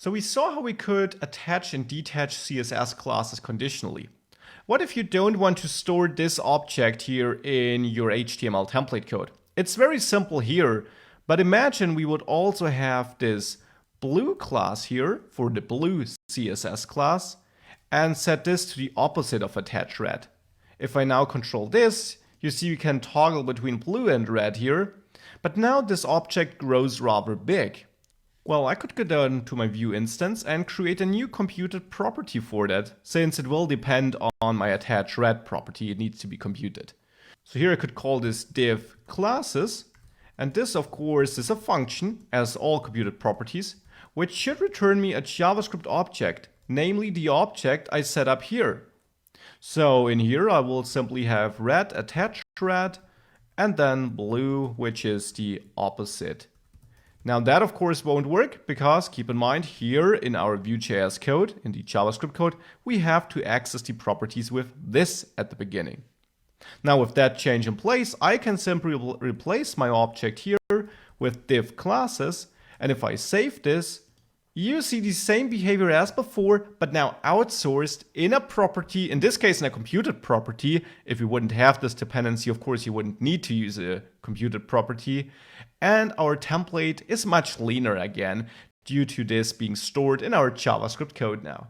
So we saw how we could attach and detach CSS classes conditionally. What if you don't want to store this object here in your HTML template code? It's very simple here, but imagine we would also have this blue class here for the blue CSS class and set this to the opposite of attach red. If I now control this, you see we can toggle between blue and red here, but now this object grows rather big. Well, I could go down to my Vue instance and create a new computed property for that, since it will depend on my attach red property. It needs to be computed. So here I could call this div classes, and this of course is a function, as all computed properties, which should return me a JavaScript object, namely the object I set up here. So in here I will simply have red attach red, and then blue, which is the opposite. Now that of course won't work because keep in mind here in our VueJS code, in the JavaScript code, we have to access the properties with this at the beginning. Now with that change in place, I can simply replace my object here with div classes, and if I save this, you see the same behavior as before, but now outsourced in a property, in this case in a computed property. If you wouldn't have this dependency, of course you wouldn't need to use a computed property. And our template is much leaner again, due to this being stored in our JavaScript code now.